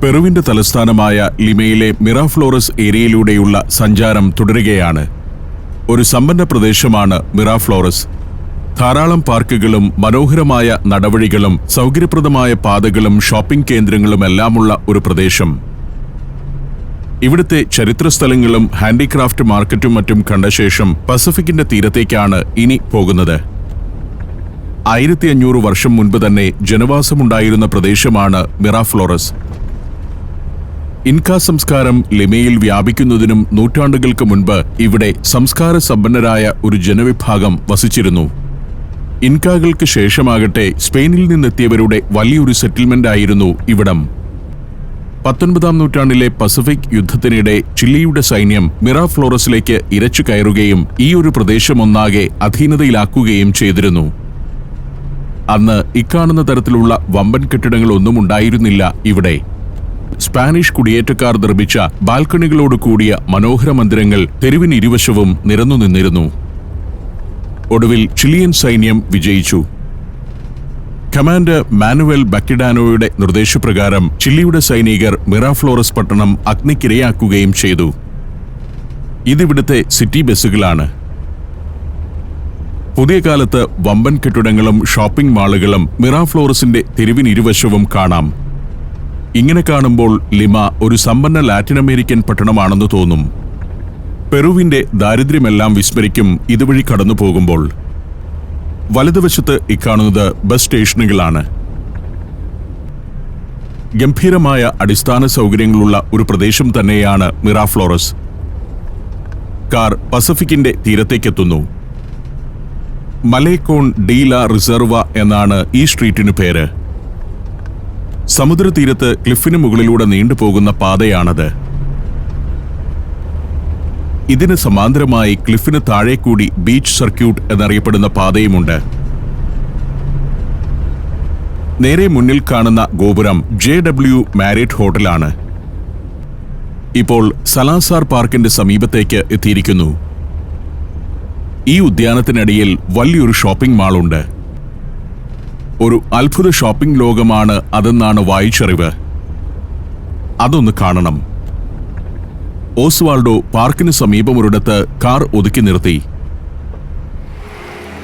പെറുവിന്റെ തലസ്ഥാനമായ ലിമയിലെ മിറാഫ്ലോറസ് ഏരിയയിലൂടെയുള്ള സഞ്ചാരം തുടരുകയാണ്. ഒരു സമ്പന്ന പ്രദേശമാണ് മിറാഫ്ലോറസ്. ധാരാളം പാർക്കുകളും മനോഹരമായ നടവഴികളും സൗകര്യപ്രദമായ പാതകളും ഷോപ്പിംഗ് കേന്ദ്രങ്ങളുമെല്ലാമുള്ള ഒരു പ്രദേശം. ഇവിടുത്തെ ചരിത്രസ്ഥലങ്ങളും ഹാൻഡിക്രാഫ്റ്റ് മാർക്കറ്റും മറ്റും കണ്ട ശേഷം പസഫിക്കിന്റെ തീരത്തേക്കാണ് ഇനി പോകുന്നത്. 1500 വർഷം മുൻപ് തന്നെ ജനവാസമുണ്ടായിരുന്ന പ്രദേശമാണ് മിറാഫ്ലോറസ്. ഇൻകാ സംസ്കാരം ലിമയിൽ വ്യാപിക്കുന്നതിനും നൂറ്റാണ്ടുകൾക്ക് മുൻപ് ഇവിടെ സംസ്കാര സമ്പന്നരായ ഒരു ജനവിഭാഗം വസിച്ചിരുന്നു. ഇൻകാകൾക്ക് ശേഷമാകട്ടെ സ്പെയിനിൽ നിന്നെത്തിയവരുടെ വലിയൊരു സെറ്റിൽമെന്റ് ആയിരുന്നു ഇവിടം. 19-ാം നൂറ്റാണ്ടിലെ പസഫിക് യുദ്ധത്തിനിടെ ചിലിയുടെ സൈന്യം മിറാഫ്ലോറസിലേക്ക് ഇരച്ചു കയറുകയും ഈ ഒരു പ്രദേശമൊന്നാകെ അധീനതയിലാക്കുകയും ചെയ്തിരുന്നു. അന്ന് ഇക്കാണുന്ന തരത്തിലുള്ള വമ്പൻ കെട്ടിടങ്ങളൊന്നും ഉണ്ടായിരുന്നില്ല ഇവിടെ. സ്പാനിഷ് കുടിയേറ്റക്കാർ നിർമ്മിച്ച ബാൽക്കണികളോട് കൂടിയ മനോഹര മന്ദിരങ്ങൾ തെരുവിനിരുവശവും നിരന്നു നിന്നിരുന്നു. ഒടുവിൽ ചിലിയൻ സൈന്യം വിജയിച്ചു. കമാൻഡർ മാനുവൽ ബക്കിഡാനോയുടെ നിർദ്ദേശപ്രകാരം ചിലിയുടെ സൈനികർ മിറാഫ്ലോറസ് പട്ടണം അഗ്നിക്കിരയാക്കുകയും ചെയ്തു. ഇതിവിടുത്തെ സിറ്റി ബസ്സുകളാണ്. പുതിയ കാലത്ത് വമ്പൻ കെട്ടിടങ്ങളും ഷോപ്പിംഗ് മാളുകളും മിറാഫ്ലോറസിന്റെ തെരുവിനിരുവശവും കാണാം. ഇങ്ങനെ കാണുമ്പോൾ ലിമ ഒരു സമ്പന്ന ലാറ്റിൻ അമേരിക്കൻ പട്ടണമാണെന്ന് തോന്നും. പെറുവിന്റെ ദാരിദ്ര്യമെല്ലാം വിസ്മരിക്കും ഇതുവഴി കടന്നു പോകുമ്പോൾ. വലതുവശത്ത് ഇക്കാണുന്നത് ബസ് സ്റ്റേഷനുകളാണ്. ഗംഭീരമായ അടിസ്ഥാന സൗകര്യങ്ങളുള്ള ഒരു പ്രദേശം തന്നെയാണ് മിറാഫ്ലോറസ്. കാർ പസഫിക്കിന്റെ തീരത്തേക്കെത്തുന്നു. മലേക്കോൺ ഡി ലാ റിസർവ എന്നാണ് ഈ സ്ട്രീറ്റിനു പേര്. സമുദ്രതീരത്ത് ക്ലിഫിന് മുകളിലൂടെ നീണ്ടുപോകുന്ന പാതയാണത്. ഇതിന് സമാന്തരമായി ക്ലിഫിന് താഴെ കൂടി ബീച്ച് സർക്യൂട്ട് എന്നറിയപ്പെടുന്ന പാതയുമുണ്ട്. നേരെ മുന്നിൽ കാണുന്ന ഗോപുരം JW മാരിയറ്റ് ഹോട്ടലാണ്. ഇപ്പോൾ സലാസാർ പാർക്കിന്റെ സമീപത്തേക്ക് എത്തിയിരിക്കുന്നു. ഈ ഉദ്യാനത്തിനടിയിൽ വലിയൊരു ഷോപ്പിംഗ് മാളുണ്ട്. ഒരു അത്ഭുത ഷോപ്പിംഗ് ലോകമാണ് അതെന്നാണ് വായിച്ചറിവ്. അതൊന്ന് കാണണം. ഓസ്വാൾഡോ പാർക്കിന് സമീപമൊരിടത്ത് കാർ ഒതുക്കി നിർത്തി.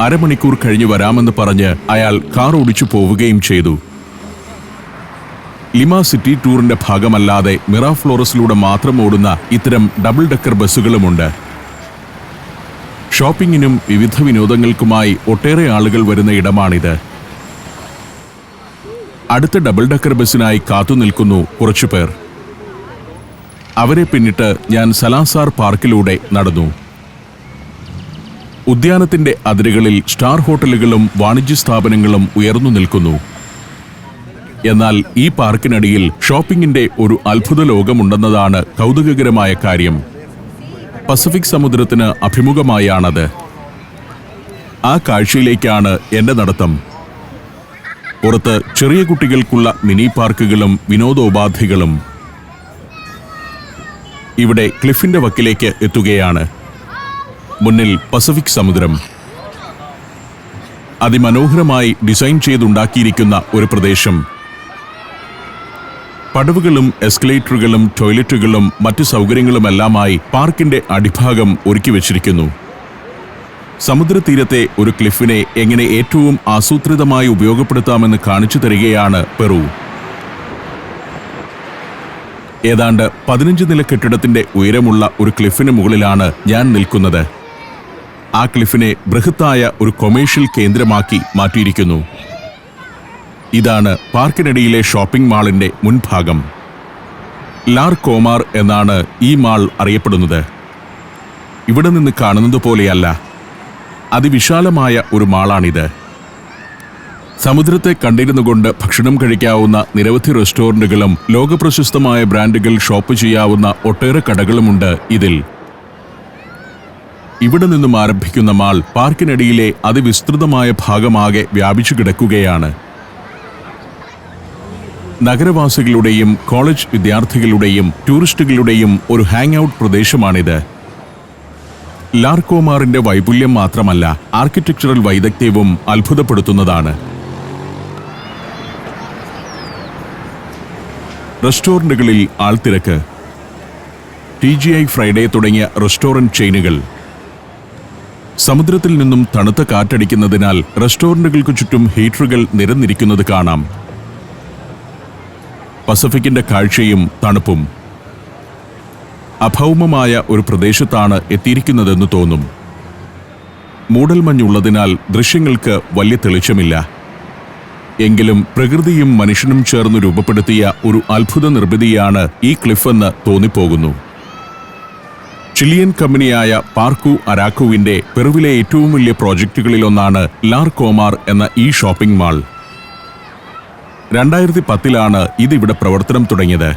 അരമണിക്കൂർ കഴിഞ്ഞ് വരാമെന്ന് പറഞ്ഞ് അയാൾ കാർ ഓടിച്ചു പോവുകയും ചെയ്തു. ലിമ സിറ്റി ടൂറിന്റെ ഭാഗമല്ലാതെ മിറാഫ്ലോറസിലൂടെ മാത്രം ഓടുന്ന ഇത്തരം ഡബിൾ ഡെക്കർ ബസ്സുകളുമുണ്ട്. ഷോപ്പിങ്ങിനും വിവിധ വിനോദങ്ങൾക്കുമായി ഒട്ടേറെ ആളുകൾ വരുന്ന ഇടമാണിത്. അടുത്ത ഡബിൾ ഡെക്കർ ബസ്സിനായി കാത്തുനിൽക്കുന്നു കുറച്ചുപേർ. അവരെ പിന്നിട്ട് ഞാൻ സലാസാർ പാർക്കിലൂടെ നടന്നു. ഉദ്യാനത്തിന്റെ അതിരുകളിൽ സ്റ്റാർ ഹോട്ടലുകളും വാണിജ്യ സ്ഥാപനങ്ങളും ഉയർന്നു നിൽക്കുന്നു. എന്നാൽ ഈ പാർക്കിനടിയിൽ ഷോപ്പിംഗിന്റെ ഒരു അത്ഭുത ലോകമുണ്ടെന്നതാണ് കൗതുകകരമായ കാര്യം. പസഫിക് സമുദ്രത്തിന് അഭിമുഖമായാണത്. ആ കാഴ്ചയിലേക്കാണ് എന്റെ നടത്തം. പുറത്ത് ചെറിയ കുട്ടികൾക്കുള്ള മിനി പാർക്കുകളും വിനോദോപാധികളും. ഇവിടെ ക്ലിഫിന്റെ വക്കിലേക്ക് എത്തുകയാണ്. മുന്നിൽ പസഫിക് സമുദ്രം. അതിമനോഹരമായി ഡിസൈൻ ചെയ്തുണ്ടാക്കിയിരിക്കുന്ന ഒരു പ്രദേശം. പടവുകളും എസ്കലേറ്ററുകളും ടോയ്ലറ്റുകളും മറ്റു സൗകര്യങ്ങളുമെല്ലാമായി പാർക്കിന്റെ അടിഭാഗം ഒരുക്കി വച്ചിരിക്കുന്നു. സമുദ്രതീരത്തെ ഒരു ക്ലിഫിനെ എങ്ങനെ ഏറ്റവും ആസൂത്രിതമായി ഉപയോഗപ്പെടുത്താമെന്ന് കാണിച്ചു തരികയാണ് പെറു. ഏതാണ്ട് 15 നില കെട്ടിടത്തിന്റെ ഉയരമുള്ള ഒരു ക്ലിഫിന് മുകളിലാണ് ഞാൻ നിൽക്കുന്നത്. ആ ക്ലിഫിനെ ബൃഹത്തായ ഒരു കൊമേഴ്ഷ്യൽ കേന്ദ്രമാക്കി മാറ്റിയിരിക്കുന്നു. ഇതാണ് പാർക്കിനടിയിലെ ഷോപ്പിംഗ് മാളിന്റെ മുൻഭാഗം. ലാർ കോമാർ എന്നാണ് ഈ മാൾ അറിയപ്പെടുന്നത്. ഇവിടെ നിന്ന് കാണുന്നത് പോലെയല്ല. അതിവിശാലമായ ഒരു മാളാണിത്. സമുദ്രത്തെ കണ്ടിരുന്നുകൊണ്ട് ഭക്ഷണം കഴിക്കാവുന്ന നിരവധി റെസ്റ്റോറന്റുകളും ലോകപ്രശസ്തമായ ബ്രാൻഡുകൾ ഷോപ്പ് ചെയ്യാവുന്ന ഒട്ടേറെ കടകളുമുണ്ട് ഇതിൽ. ഇവിടെ നിന്നും ആരംഭിക്കുന്ന മാൾ പാർക്കിനടിയിലെ അതിവിസ്തൃതമായ ഭാഗമാകെ വ്യാപിച്ചു കിടക്കുകയാണ്. നഗരവാസികളുടെയും കോളേജ് വിദ്യാർത്ഥികളുടെയും ടൂറിസ്റ്റുകളുടെയും ഒരു ഹാങ് ഔട്ട് പ്രദേശമാണിത്. ലാർകോമാറിന്റെ വൈപുല്യം മാത്രമല്ല, ആർക്കിടെക്ചറൽ വൈദഗ്ധ്യവും അത്ഭുതപ്പെടുത്തുന്നതാണ്. റെസ്റ്റോറന്റുകളിൽ ആൾത്തിരക്ക്. TGI ഫ്രൈഡേ തുടങ്ങിയ റെസ്റ്റോറന്റ് ചെയിനുകൾ. സമുദ്രത്തിൽ നിന്നും തണുത്ത കാറ്റടിക്കുന്നതിനാൽ റെസ്റ്റോറന്റുകൾക്ക് ചുറ്റും ഹീറ്ററുകൾ നിരന്നിരിക്കുന്നത് കാണാം. പസഫിക്കിന്റെ കാഴ്ചയും തണുപ്പും. അഭൗമമായ ഒരു പ്രദേശത്താണ് എത്തിയിരിക്കുന്നതെന്ന് തോന്നും. മൂടൽമഞ്ഞുള്ളതിനാൽ ദൃശ്യങ്ങൾക്ക് വലിയ തെളിച്ചമില്ല. എങ്കിലും പ്രകൃതിയും മനുഷ്യനും ചേർന്ന് രൂപപ്പെടുത്തിയ ഒരു അത്ഭുത നിർമ്മിതിയാണ് ഈ ക്ലിഫെന്ന് തോന്നിപ്പോകുന്നു. ചിലിയൻ കമ്പനിയായ പാർക്കു അരാക്കുവിന്റെ പെറുവിലെ ഏറ്റവും വലിയ പ്രോജക്റ്റുകളിലൊന്നാണ് ലാർ കോമാർ എന്ന ഈ ഷോപ്പിംഗ് മാൾ. 2010 ഇതിവിടെ പ്രവർത്തനം തുടങ്ങിയത്.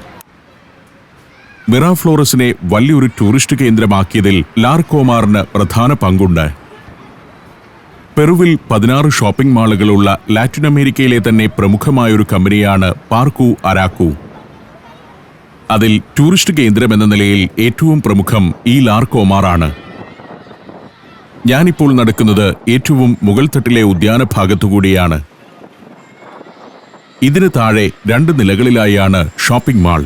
മിറാഫ്ലോറസിനെ വലിയൊരു ടൂറിസ്റ്റ് കേന്ദ്രമാക്കിയതിൽ ലാർ കോമാറിന് പ്രധാന പങ്കുണ്ട്. പെറുവിൽ 16 ഷോപ്പിംഗ് മാളുകളുള്ള ലാറ്റിൻ അമേരിക്കയിലെ തന്നെ പ്രമുഖമായൊരു കമ്പനിയാണ് പാർക്കു അരാക്കു. അതിൽ ടൂറിസ്റ്റ് കേന്ദ്രം എന്ന നിലയിൽ ഏറ്റവും പ്രമുഖം ഈ ലാർ കോമാറാണ്. ഞാനിപ്പോൾ നടക്കുന്നത് ഏറ്റവും മുകൾ തട്ടിലെ ഉദ്യാന ഭാഗത്തുകൂടിയാണ്. ഇതിന് താഴെ 2 നിലകളിലായാണ് ഷോപ്പിംഗ് മാൾ.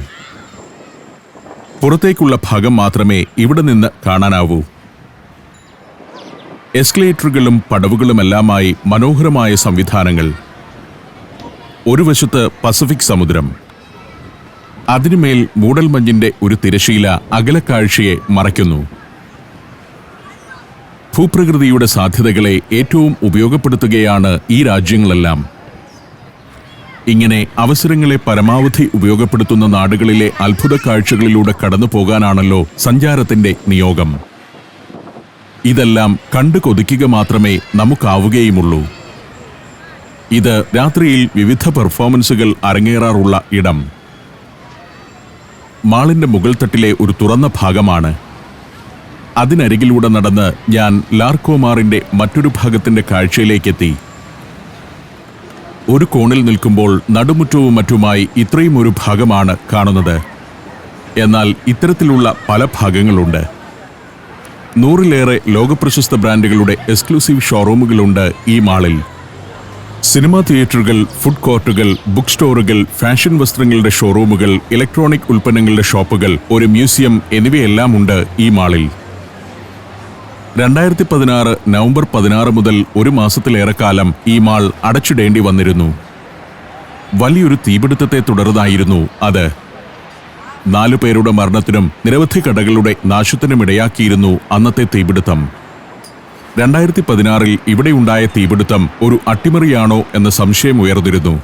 പുറത്തേക്കുള്ള ഭാഗം മാത്രമേ ഇവിടെ നിന്ന് കാണാനാവൂ. എസ്കലേറ്ററുകളും പടവുകളുമെല്ലാമായി മനോഹരമായ സംവിധാനങ്ങൾ. ഒരു വശത്ത് പസഫിക് സമുദ്രം, അതിനുമേൽ മൂടൽമഞ്ഞിന്റെ ഒരു തിരശീല അകലക്കാഴ്ചയെ മറയ്ക്കുന്നു. ഭൂപ്രകൃതിയുടെ സാധ്യതകളെ ഏറ്റവും ഉപയോഗപ്പെടുത്തുകയാണ് ഈ രാജ്യങ്ങളെല്ലാം. ഇങ്ങനെ അവസരങ്ങളെ പരമാവധി ഉപയോഗപ്പെടുത്തുന്ന നാടുകളിലെ അത്ഭുത കാഴ്ചകളിലൂടെ കടന്നു പോകാനാണല്ലോ സഞ്ചാരത്തിന്റെ നിയോഗം. ഇതെല്ലാം കണ്ടു കൊതിക്കുക മാത്രമേ നമുക്കാവുകയുമുള്ളൂ. ഇത് രാത്രിയിൽ വിവിധ പെർഫോമൻസുകൾ അരങ്ങേറാറുള്ള ഇടം. മാളിന്റെ മുകൾ തട്ടിലെ ഒരു തുറന്ന ഭാഗമാണ്. അതിനരികിലൂടെ നടന്ന് ഞാൻ ലാർ കോമാറിന്റെ മറ്റൊരു ഭാഗത്തിന്റെ കാഴ്ചയിലേക്കെത്തി. ഒരു കോണിൽ നിൽക്കുമ്പോൾ നടുമുറ്റവും മറ്റുമായി ഇത്രയും ഒരു ഭാഗമാണ് കാണുന്നത്. എന്നാൽ ഇത്തരത്തിലുള്ള പല ഭാഗങ്ങളുണ്ട്. 100-ലേറെ ലോകപ്രശസ്ത ബ്രാൻഡുകളുടെ എക്സ്ക്ലൂസീവ് ഷോറൂമുകളുണ്ട് ഈ മാളിൽ. സിനിമാ തിയേറ്ററുകൾ, ഫുഡ് കോർട്ടുകൾ, ബുക്ക് സ്റ്റോറുകൾ, ഫാഷൻ വസ്ത്രങ്ങളുടെ ഷോറൂമുകൾ, ഇലക്ട്രോണിക് ഉൽപ്പന്നങ്ങളുടെ ഷോപ്പുകൾ, ഒരു മ്യൂസിയം എന്നിവയെല്ലാം ഉണ്ട് ഈ മാളിൽ. 2016 നവംബർ 16 മുതൽ ഒരു മാസത്തിലേറെക്കാലം ഈ മാൾ അടച്ചിടേണ്ടി വന്നിരുന്നു. വലിയൊരു തീപിടുത്തത്തെ തുടർന്നായിരുന്നു അത്. 4 പേരുടെ മരണത്തിനും നിരവധി കടകളുടെ നാശത്തിനുമിടയാക്കിയിരുന്നു അന്നത്തെ തീപിടുത്തം. 2016 ഇവിടെയുണ്ടായ തീപിടുത്തം ഒരു അട്ടിമറിയാണോ എന്ന സംശയം ഉയർന്നിരുന്നു.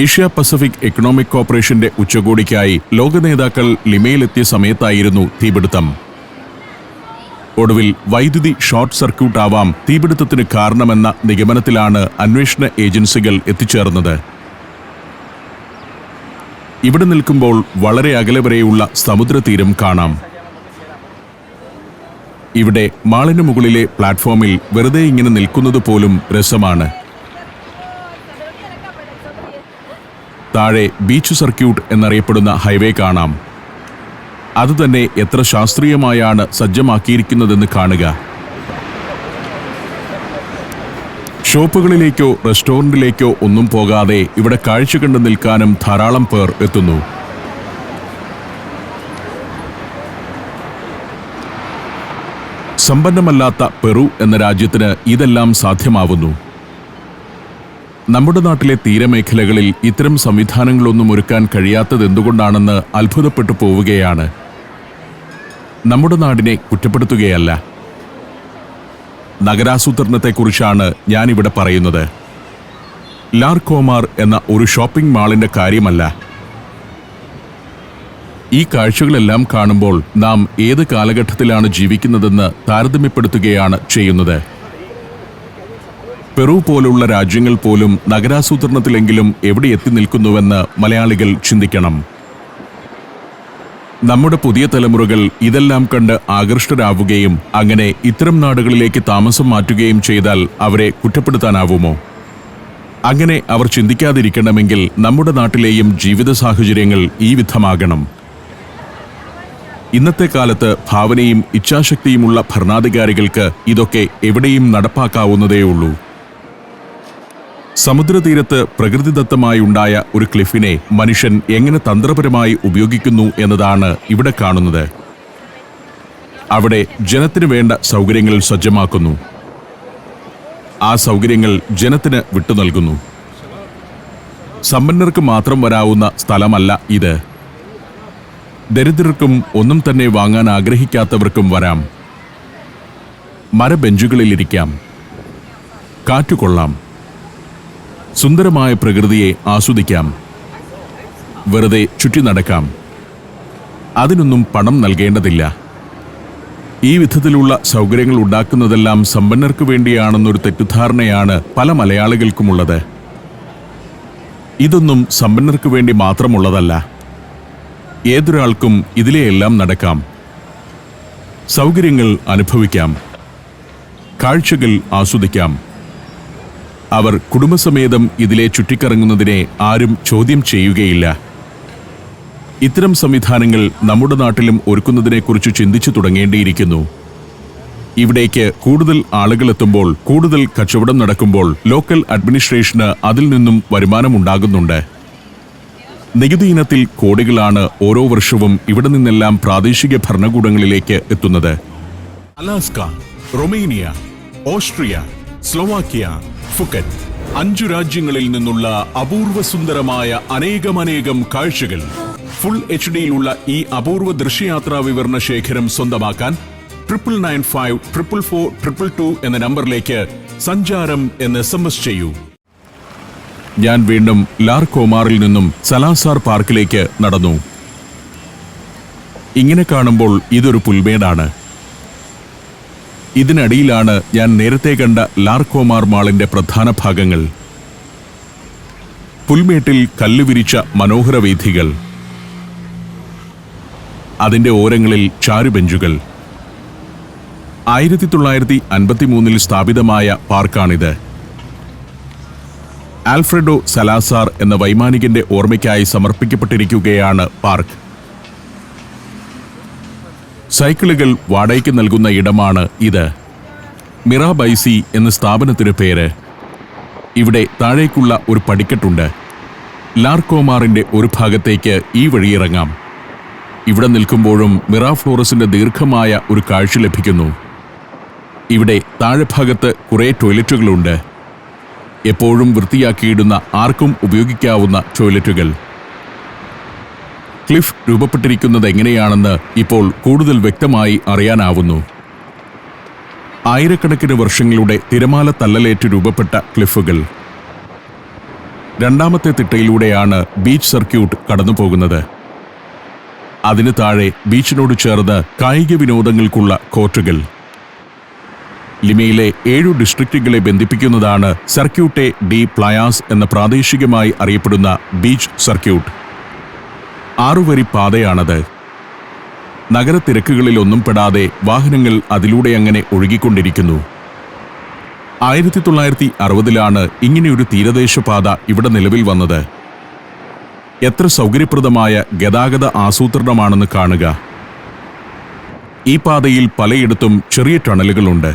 ഏഷ്യ പസഫിക് എക്കണോമിക് കോർപ്പറേഷന്റെ ഉച്ചകോടിക്കായി ലോക നേതാക്കൾ ലിമയിലെത്തിയ സമയത്തായിരുന്നു തീപിടുത്തം. ഒടുവിൽ വൈദ്യുതി ഷോർട്ട് സർക്യൂട്ട് ആവാം തീപിടുത്തത്തിന് കാരണമെന്ന നിഗമനത്തിലാണ് അന്വേഷണ ഏജൻസികൾ എത്തിച്ചേർന്നത്. ഇവിടെ നിൽക്കുമ്പോൾ വളരെ അകലെ വരെയുള്ള സമുദ്രതീരം കാണാം. ഇവിടെ മാളിന് മുകളിലെ പ്ലാറ്റ്ഫോമിൽ വെറുതെ ഇങ്ങനെ നിൽക്കുന്നത് പോലും രസമാണ്. താഴെ ബീച്ച് സർക്യൂട്ട് എന്നറിയപ്പെടുന്ന ഹൈവേ കാണാം. അതുതന്നെ എത്ര ശാസ്ത്രീയമായാണ് സജ്ജമാക്കിയിരിക്കുന്നതെന്ന് കാണുക. ഷോപ്പുകളിലേക്കോ റെസ്റ്റോറന്റിലേക്കോ ഒന്നും പോകാതെ ഇവിടെ കാഴ്ച കണ്ടു നിൽക്കാനും ധാരാളം പേർ എത്തുന്നു. സമ്പന്നമല്ലാത്ത പെറു എന്ന രാജ്യത്തിന് ഇതെല്ലാം സാധ്യമാവുന്നു. നമ്മുടെ നാട്ടിലെ തീരമേഖലകളിൽ ഇത്തരം സംവിധാനങ്ങളൊന്നും ഒരുക്കാൻ കഴിയാത്തതെന്തുകൊണ്ടാണെന്ന് അത്ഭുതപ്പെട്ടു പോവുകയാണ്. നമ്മുടെ നാടിനെ കുറ്റപ്പെടുത്തുകയല്ല. നഗരാസൂത്രണത്തെക്കുറിച്ചാണ് ഞാനിവിടെ പറയുന്നത്. ലാർ കോമാർ എന്ന ഒരു ഷോപ്പിംഗ് മാളിന്റെ കാര്യമല്ല. ഈ കാഴ്ചകളെല്ലാം കാണുമ്പോൾ നാം ഏത് കാലഘട്ടത്തിലാണ് ജീവിക്കുന്നതെന്ന് താരതമ്യപ്പെടുത്തുകയാണ് ചെയ്യുന്നത്. പെറു പോലുള്ള രാജ്യങ്ങൾ പോലും നഗരാസൂത്രണത്തിലെങ്കിലും എവിടെ എത്തി നിൽക്കുന്നുവെന്ന് മലയാളികൾ ചിന്തിക്കണം. നമ്മുടെ പുതിയ തലമുറകൾ ഇതെല്ലാം കണ്ട് ആകൃഷ്ടരാവുകയും അങ്ങനെ ഇത്തരം നാടുകളിലേക്ക് താമസം മാറ്റുകയും ചെയ്താൽ അവരെ കുറ്റപ്പെടുത്താനാവുമോ? അങ്ങനെ അവർ ചിന്തിക്കാതിരിക്കണമെങ്കിൽ നമ്മുടെ നാട്ടിലെയും ജീവിത സാഹചര്യങ്ങൾ ഈ വിധമാകണം. ഇന്നത്തെ കാലത്ത് ഭാവനയും ഇച്ഛാശക്തിയുമുള്ള ഭരണാധികാരികൾക്ക് ഇതൊക്കെ എവിടെയും നടപ്പാക്കാവുന്നതേയുള്ളൂ. സമുദ്രതീരത്ത് പ്രകൃതിദത്തമായി ഉണ്ടായ ഒരു ക്ലിഫിനെ മനുഷ്യൻ എങ്ങനെ തന്ത്രപരമായി ഉപയോഗിക്കുന്നു എന്നതാണ് ഇവിടെ കാണുന്നത്. അവിടെ ജനത്തിന് വേണ്ട സൗകര്യങ്ങൾ സജ്ജമാക്കുന്നു. ആ സൗകര്യങ്ങൾ ജനത്തിന് വിട്ടുനൽകുന്നു. സമ്പന്നർക്ക് മാത്രം വരാവുന്ന സ്ഥലമല്ല ഇത്. ദരിദ്രർക്കും ഒന്നും തന്നെ വാങ്ങാൻ ആഗ്രഹിക്കാത്തവർക്കും വരാം. മരബെഞ്ചുകളിലിരിക്കാം, കാറ്റുകൊള്ളാം, സുന്ദരമായ പ്രകൃതിയെ ആസ്വദിക്കാം, വെറുതെ ചുറ്റി നടക്കാം. അതിനൊന്നും പണം നൽകേണ്ടതില്ല. ഈ വിധത്തിലുള്ള സൗകര്യങ്ങൾ ഉണ്ടാക്കുന്നതെല്ലാം സമ്പന്നർക്ക് വേണ്ടിയാണെന്നൊരു തെറ്റിദ്ധാരണയാണ് പല മലയാളികൾക്കുമുള്ളത്. ഇതൊന്നും സമ്പന്നർക്ക് വേണ്ടി മാത്രമുള്ളതല്ല. ഏതൊരാൾക്കും ഇതിലെയെല്ലാം നടക്കാം, സൗകര്യങ്ങൾ അനുഭവിക്കാം, കാഴ്ചകൾ ആസ്വദിക്കാം. അവർ കുടുംബസമേതം ഇതിലെ ചുറ്റിക്കറങ്ങുന്നതിനെ ആരും ചോദ്യം ചെയ്യുകയില്ല. ഇത്തരം സംവിധാനങ്ങൾ നമ്മുടെ നാട്ടിലും ഒരുക്കുന്നതിനെക്കുറിച്ച് ചിന്തിച്ചു തുടങ്ങേണ്ടിയിരിക്കുന്നു. ഇവിടേക്ക് കൂടുതൽ ആളുകൾ എത്തുമ്പോൾ, കൂടുതൽ കച്ചവടം നടക്കുമ്പോൾ ലോക്കൽ അഡ്മിനിസ്ട്രേഷന് അതിൽ നിന്നും വരുമാനമുണ്ടാകുന്നുണ്ട്. നികുതി ഇനത്തിൽ കോടികളാണ് ഓരോ വർഷവും ഇവിടെ നിന്നെല്ലാം പ്രാദേശിക ഭരണകൂടങ്ങളിലേക്ക് എത്തുന്നത്. Alaska, Romania, Austria, Slovakia, Phuket 5 രാജ്യങ്ങളിൽ നിന്നുള്ള അപൂർവ സുന്ദരമായ അനേകം കാഴ്ചകൾ. ഫുൾ HDയിലുള്ള ഈ അപൂർവ ദൃശ്യയാത്രാ വിവരണ ശേഖരം സ്വന്തമാക്കാൻ 99544422 എന്ന നമ്പറിലേക്ക് സഞ്ചാരം എന്ന് SMS ചെയ്യൂ. ഞാൻ വീണ്ടും ലാർകോമാറിൽ നിന്നും സലാസാർ പാർക്കിലേക്ക് നടന്നു. ഇങ്ങനെ കാണുമ്പോൾ ഇതൊരു പുൽമേടാണ്. ഇതിനടിയിലാണ് ഞാൻ നേരത്തെ കണ്ട ലാർകോമാർ മാളിന്റെ പ്രധാന ഭാഗങ്ങൾ. പുൽമേട്ടിൽ കല്ലുവിരിച്ച മനോഹര വീഥികൾ, അതിന്റെ ഓരങ്ങളിൽ ചാരുബെഞ്ചുകൾ. 1953 സ്ഥാപിതമായ പാർക്കാണിത്. ആൽഫ്രെഡോ സലാസാർ എന്ന വൈമാനികന്റെ ഓർമ്മയ്ക്കായി സമർപ്പിക്കപ്പെട്ടിരിക്കുകയാണ് പാർക്ക്. സൈക്കിളുകൾ വാടകയ്ക്ക് നൽകുന്ന ഇടമാണ് ഇത്. മിറാബൈസി എന്ന സ്ഥാപനത്തിന് പേര്. ഇവിടെ താഴേക്കുള്ള ഒരു പടിക്കെട്ടുണ്ട്. ലാർകോമാറിന്റെ ഒരു ഭാഗത്തേക്ക് ഈ വഴിയിറങ്ങാം. ഇവിടെ നിൽക്കുമ്പോഴും മിറാഫ്ലോറസിന്റെ ദീർഘമായ ഒരു കാഴ്ച ലഭിക്കുന്നു. ഇവിടെ താഴെഭാഗത്ത് കുറേ ടോയ്ലറ്റുകളുണ്ട്. എപ്പോഴും വൃത്തിയാക്കിയിടുന്ന, ആർക്കും ഉപയോഗിക്കാവുന്ന ടോയ്ലറ്റുകൾ. ക്ലിഫ് രൂപപ്പെട്ടിരിക്കുന്നത് എങ്ങനെയാണെന്ന് ഇപ്പോൾ കൂടുതൽ വ്യക്തമായി അറിയാനാവുന്നു. ആയിരക്കണക്കിന് വർഷങ്ങളുടെ തിരമാല തള്ളലേറ്റ് രൂപപ്പെട്ട ക്ലിഫുകൾ. രണ്ടാമത്തെ തിട്ടയിലൂടെയാണ് ബീച്ച് സർക്യൂട്ട് കടന്നുപോകുന്നത്. അതിന് താഴെ ബീച്ചിനോട് ചേർന്ന് കായിക വിനോദങ്ങൾക്കുള്ള കോർട്ടുകൾ. ലിമയിലെ 7 ഡിസ്ട്രിക്റ്റുകളെ ബന്ധിപ്പിക്കുന്നതാണ് സർക്യൂട്ടെ ഡി പ്ലയാസ് എന്ന പ്രാദേശികമായി അറിയപ്പെടുന്ന ബീച്ച് സർക്യൂട്ട്. 6 വരി പാതയാണത്. നഗരത്തിരക്കുകളിലൊന്നും പെടാതെ വാഹനങ്ങൾ അതിലൂടെ അങ്ങനെ ഒഴുകിക്കൊണ്ടിരിക്കുന്നു. 1960-ലാണ് ഇങ്ങനെയൊരു തീരദേശപാത ഇവിടെ നിലവിൽ വന്നത്. എത്ര സൗകര്യപ്രദമായ ഗതാഗത ആസൂത്രണമാണെന്ന് കാണുക. ഈ പാതയിൽ പലയിടത്തും ചെറിയ ടണലുകളുണ്ട്.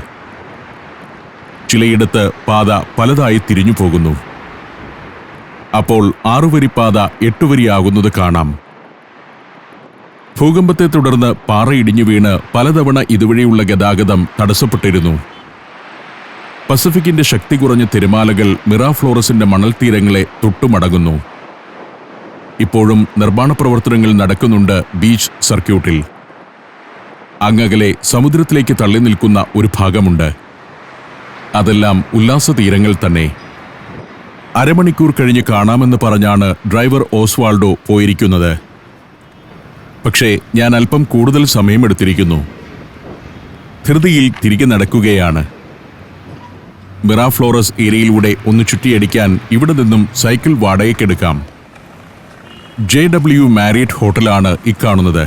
ചിലയിടത്ത് പാത പലതായി തിരിഞ്ഞു പോകുന്നു. അപ്പോൾ 6 വരി പാത 8 വരിയാകുന്നത് കാണാം. ഭൂകമ്പത്തെ തുടർന്ന് പാറ ഇടിഞ്ഞു വീണ് പലതവണ ഇതുവഴിയുള്ള ഗതാഗതം തടസ്സപ്പെട്ടിരുന്നു. പസഫിക്കിന്റെ ശക്തി കുറഞ്ഞ തിരമാലകൾ മിറാഫ്ലോറസിന്റെ മണൽത്തീരങ്ങളെ തൊട്ടുമടങ്ങുന്നു. ഇപ്പോഴും നിർമ്മാണ പ്രവർത്തനങ്ങൾ നടക്കുന്നുണ്ട് ബീച്ച് സർക്യൂട്ടിൽ. അങ്ങകലെ സമുദ്രത്തിലേക്ക് തള്ളി നിൽക്കുന്ന ഒരു ഭാഗമുണ്ട്. അതെല്ലാം ഉല്ലാസ തീരങ്ങൾ തന്നെ. അരമണിക്കൂർ കഴിഞ്ഞ് കാണാമെന്ന് പറഞ്ഞാണ് ഡ്രൈവർ ഓസ്വാൾഡോ പോയിരിക്കുന്നത്. പക്ഷേ ഞാൻ അല്പം കൂടുതൽ സമയമെടുത്തിരിക്കുന്നു. ധൃതിയിൽ തിരികെ നടക്കുകയാണ്. മിറാഫ്ലോറസ് ഏരിയയിലൂടെ ഒന്ന് ചുറ്റിയടിക്കാൻ ഇവിടെ നിന്നും സൈക്കിൾ വാടകയ്ക്കെടുക്കാം. JW മാരിയറ്റ് ഹോട്ടലാണ് ഇക്കാണുന്നത്.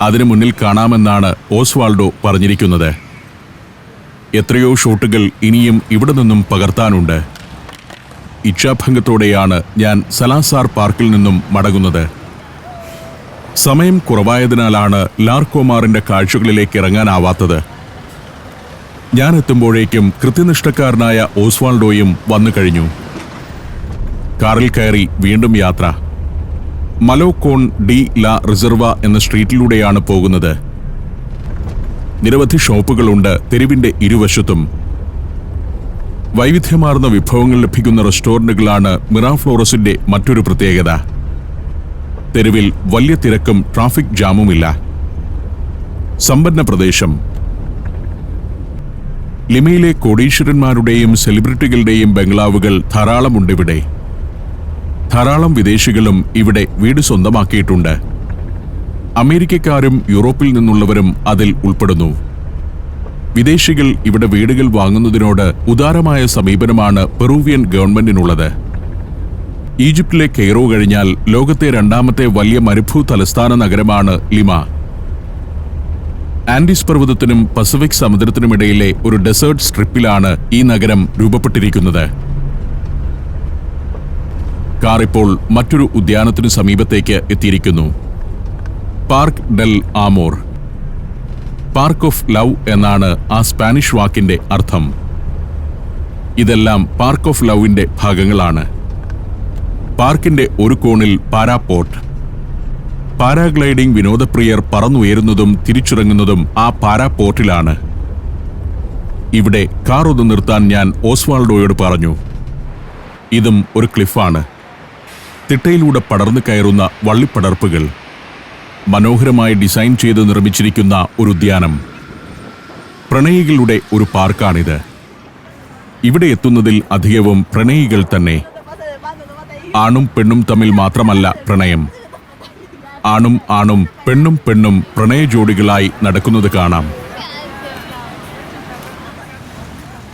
അതിനു മുന്നിൽ കാണാമെന്നാണ് ഓസ്വാൾഡോ പറഞ്ഞിരിക്കുന്നത്. എത്രയോ ഷോട്ടുകൾ ഇനിയും ഇവിടെ നിന്നും പകർത്താനുണ്ട്. ഇച്ഛാഭംഗത്തോടെയാണ് ഞാൻ സലാസാർ പാർക്കിൽ നിന്നും മടങ്ങുന്നത്. സമയം കുറവായതിനാലാണ് ലാർകോമാറിന്റെ കാഴ്ചകളിലേക്ക് ഇറങ്ങാനാവാത്തത്. ഞാൻ എത്തുമ്പോഴേക്കും കൃത്യനിഷ്ഠക്കാരനായ ഓസ്വാൾഡോയും വന്നു കഴിഞ്ഞു. കാറിൽ കയറി വീണ്ടും യാത്ര. മലോക്കോൺ ഡി ലാ റിസർവ എന്ന സ്ട്രീറ്റിലൂടെയാണ് പോകുന്നത്. നിരവധി ഷോപ്പുകളുണ്ട് തെരുവിന്റെ ഇരുവശത്തും. വൈവിധ്യമാർന്ന വിഭവങ്ങൾ ലഭിക്കുന്ന റെസ്റ്റോറന്റുകളാണ് മിറാഫ്ലോറസിന്റെ മറ്റൊരു പ്രത്യേകത. തെരുവിൽ വലിയ തിരക്കും ട്രാഫിക് ജാമുമില്ല. സമ്പന്ന പ്രദേശം. ലിമയിലെ കോടീശ്വരന്മാരുടെയും സെലിബ്രിറ്റികളുടെയും ബംഗ്ലാവുകൾ ധാരാളമുണ്ടിവിടെ. ധാരാളം വിദേശികളും ഇവിടെ വീട് സ്വന്തമാക്കിയിട്ടുണ്ട്. അമേരിക്കക്കാരും യൂറോപ്പിൽ നിന്നുള്ളവരും അതിൽ ഉൾപ്പെടുന്നു. വിദേശികൾ ഇവിടെ വീടുകൾ വാങ്ങുന്നതിനോട് ഉദാരമായ സമീപനമാണ് പെറൂവിയൻ ഗവൺമെന്റിനുള്ളത്. ഈജിപ്തിലെ കെയ്റോ കഴിഞ്ഞാൽ ലോകത്തെ രണ്ടാമത്തെ വലിയ മരുഭൂ തലസ്ഥാന നഗരമാണ് ലിമ. ആൻഡീസ് പർവ്വതത്തിനും പസഫിക് സമുദ്രത്തിനുമിടയിലെ ഒരു ഡെസേർട്ട് സ്ട്രിപ്പിലാണ് ഈ നഗരം രൂപപ്പെട്ടിരിക്കുന്നത്. കാർ ഇപ്പോൾ മറ്റൊരു ഉദ്യാനത്തിനു സമീപത്തേക്ക് എത്തിയിരിക്കുന്നു. Park del ആമോർ. Park of love എന്നാണ് ആ സ്പാനിഷ് വാക്കിന്റെ അർത്ഥം. ഇതെല്ലാം പാർക്ക് ഓഫ് ലവിന്റെ ഭാഗങ്ങളാണ്. പാർക്കിന്റെ ഒരു കോണിൽ പാരാപോർട്ട്. പാരാഗ്ലൈഡിംഗ് വിനോദപ്രിയർ പറന്നുയരുന്നതും തിരിച്ചിറങ്ങുന്നതും ആ പാരാപോർട്ടിലാണ്. ഇവിടെ കാർ ഒന്ന് നിർത്താൻ ഞാൻ ഓസ്വാൾഡോയോട് പറഞ്ഞു. ഇതും ഒരു ക്ലിഫാണ്. തിട്ടയിലൂടെ പടർന്നു കയറുന്ന വള്ളിപ്പടർപ്പുകൾ. മനോഹരമായി ഡിസൈൻ ചെയ്ത് നിർമ്മിച്ചിരിക്കുന്ന ഒരു ഉദ്യാനം. പ്രണയികളുടെ ഒരു പാർക്കാണിത്. ഇവിടെ എത്തുന്നതിൽ അധികവും പ്രണയികൾ തന്നെ. ആണും പെണ്ണും തമ്മിൽ മാത്രമല്ല പ്രണയം. ആണും ആണും പെണ്ണും പെണ്ണും പ്രണയ ജോഡികളായി നടക്കുന്നത് കാണാം.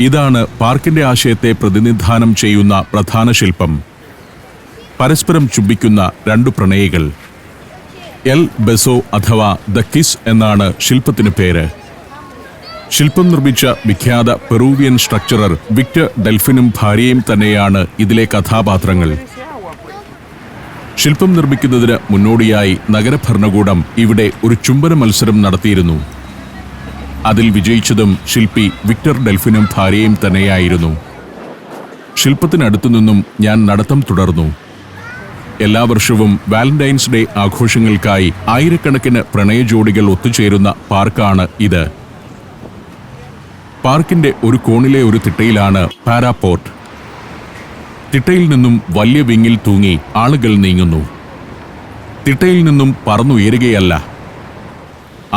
ഇതാണ് പാർക്കിന്റെ ആശയത്തെ പ്രതിനിധാനം ചെയ്യുന്ന പ്രധാന ശില്പം. പരസ്പരം ചുംബിക്കുന്ന രണ്ടു പ്രണയികൾ. എൽ ബെസോ അഥവാ ദ കിസ് എന്നാണ് ശില്പത്തിന് പേര്. ശില്പം നിർമ്മിച്ച വിഖ്യാത പെറൂവിയൻ സ്ട്രക്ചറർ വിക്ടർ ഡെൽഫിനും ഭാര്യയും തന്നെയാണ് ഇതിലെ കഥാപാത്രങ്ങൾ. ശില്പം നിർമ്മിക്കുന്നതിന് മുന്നോടിയായി നഗരഭരണകൂടം ഇവിടെ ഒരു ചുംബന മത്സരം നടത്തിയിരുന്നു. അതിൽ വിജയിച്ചതും ശില്പി വിക്ടർ ഡെൽഫിനും ഭാര്യയും തന്നെയായിരുന്നു. ശില്പത്തിനടുത്തുനിന്നും ഞാൻ നടത്തം തുടർന്നു. എല്ലാ വർഷവും വാലന്റൈൻസ് ഡേ ആഘോഷങ്ങൾക്കായി ആയിരക്കണക്കിന് പ്രണയ ജോഡികൾ ഒത്തുചേരുന്ന പാർക്കാണ് ഇത്. പാർക്കിന്റെ ഒരു കോണിലെ ഒരു തിട്ടയിലാണ് പാരാപോർട്ട്. തിട്ടയിൽ നിന്നും വലിയ വിങ്ങിൽ തൂങ്ങി ആളുകൾ നീങ്ങുന്നു. തിട്ടയിൽ നിന്നും പറന്നുയരുകയല്ല.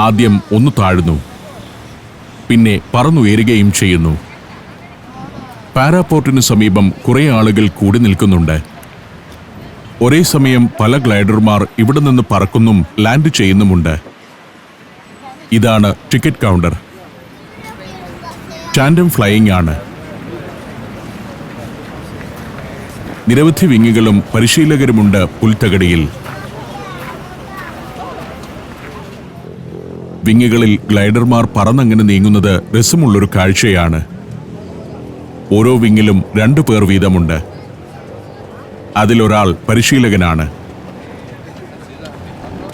ആദ്യം ഒന്ന് താഴ്ന്നു, പിന്നെ പറന്നുയരുകയും ചെയ്യുന്നു. പാരാപോർട്ടിനു സമീപം കുറെ ആളുകൾ കൂടി നിൽക്കുന്നുണ്ട്. ഒരേ സമയം പല ഗ്ലൈഡർമാർ ഇവിടെ നിന്ന് പറക്കുന്നും ലാൻഡ് ചെയ്യുന്നുമുണ്ട്. ഇതാണ് ടിക്കറ്റ് കൗണ്ടർ. ടാൻഡം ഫ്ലൈയിംഗ് ആണ്. നിരവധി വിങ്ങുകളും പരിശീലകരുമുണ്ട് പുൽത്തകടിയിൽ. വിങ്ങുകളിൽ ഗ്ലൈഡർമാർ പറന്നങ്ങനെ നീങ്ങുന്നത് രസമുള്ളൊരു കാഴ്ചയാണ്. ഓരോ വിങ്ങിലും 2 പേർ വീതമുണ്ട്. അതിലൊരാൾ പരിശീലകനാണ്.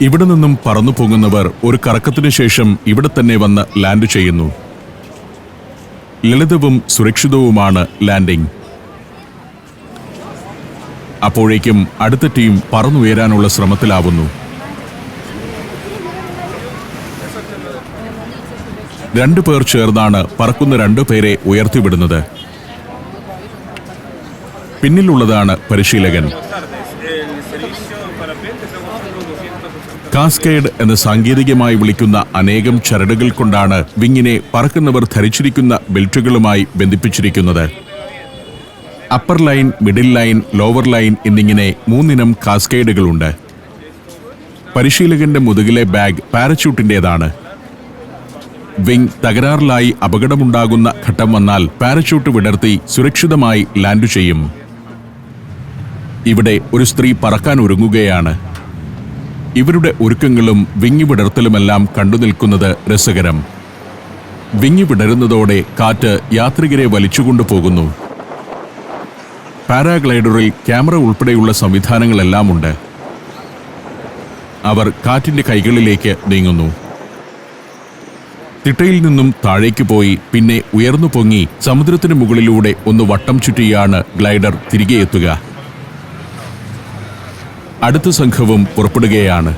ഇവിടെ നിന്നും പറന്നു പോകുന്നവർ ഒരു കറക്കത്തിനു ശേഷം ഇവിടെ തന്നെ വന്ന് ലാൻഡ് ചെയ്യുന്നു. ലളിതവും സുരക്ഷിതവുമാണ് ലാൻഡിംഗ്. അപ്പോഴേക്കും അടുത്ത ടീം പറന്നുയരാനുള്ള ശ്രമത്തിലാവുന്നു. 2 പേർ ചേർന്നാണ് പറക്കുന്ന 2 പേരെ ഉയർത്തിവിടുന്നത്. പിന്നിലുള്ളതാണ് പരിശീലകൻ. കാസ്കേഡ് എന്ന് സാങ്കേതികമായി വിളിക്കുന്ന അനേകം ചരടുകൾ കൊണ്ടാണ് വിങ്ങിനെ പറക്കുന്നവർ ധരിച്ചിരിക്കുന്ന ബെൽറ്റുകളുമായി ബന്ധിപ്പിച്ചിരിക്കുന്നത്. Upper line, middle line, lower line എന്നിങ്ങനെ 3 ഇനം കാസ്കേഡുകളുണ്ട്. പരിശീലകന്റെ മുതുകിലെ ബാഗ് പാരച്യൂട്ടിൻ്റെതാണ്. വിങ് തകരാറിലായി അപകടമുണ്ടാകുന്ന ഘട്ടം വന്നാൽ പാരച്യൂട്ട് വിടർത്തി സുരക്ഷിതമായി ലാൻഡ് ചെയ്യും. ഇവിടെ ഒരു സ്ത്രീ പറക്കാൻ ഒരുങ്ങുകയാണ്. ഇവരുടെ ഒരുക്കങ്ങളും വിങ്ങി വിടർത്തലുമെല്ലാം കണ്ടു നിൽക്കുന്നത് രസകരം. വിങ്ങി വിടരുന്നതോടെ കാറ്റ് യാത്രികരെ വലിച്ചുകൊണ്ടു പോകുന്നു. പാരാഗ്ലൈഡറിൽ ക്യാമറ ഉൾപ്പെടെയുള്ള സംവിധാനങ്ങളെല്ലാം ഉണ്ട്. അവർ കാറ്റിന്റെ കൈകളിലേക്ക് നീങ്ങുന്നു. തിട്ടയിൽ നിന്നും താഴേക്ക് പോയി പിന്നെ ഉയർന്നു പൊങ്ങി സമുദ്രത്തിന് മുകളിലൂടെ ഒന്ന് വട്ടം ചുറ്റിയാണ് ഗ്ലൈഡർ തിരികെ എത്തുക. അടുത്ത സംഘവും പുറപ്പെടുകയാണ്.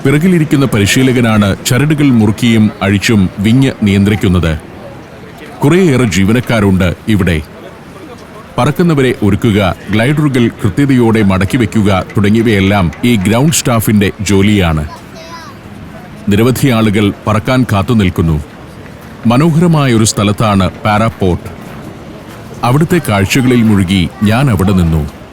പിറകിലിരിക്കുന്ന പരിശീലകനാണ് ചരടുകൾ മുറുക്കിയും അഴിച്ചും വിഞ്ഞ് നിയന്ത്രിക്കുന്നത്. കുറേയേറെ ജീവനക്കാരുണ്ട് ഇവിടെ. പറക്കുന്നവരെ ഒരുക്കുക, ഗ്ലൈഡറുകൾ കൃത്യതയോടെ മടക്കി വയ്ക്കുക തുടങ്ങിയവയെല്ലാം ഈ ഗ്രൗണ്ട് സ്റ്റാഫിന്റെ ജോലിയാണ്. നിരവധി ആളുകൾ പറക്കാൻ കാത്തുനിൽക്കുന്നു. മനോഹരമായ ഒരു സ്ഥലത്താണ് പാരാപോർട്ട്. അവിടുത്തെ കാഴ്ചകളിൽ മുഴുകി ഞാൻ അവിടെ നിന്നു.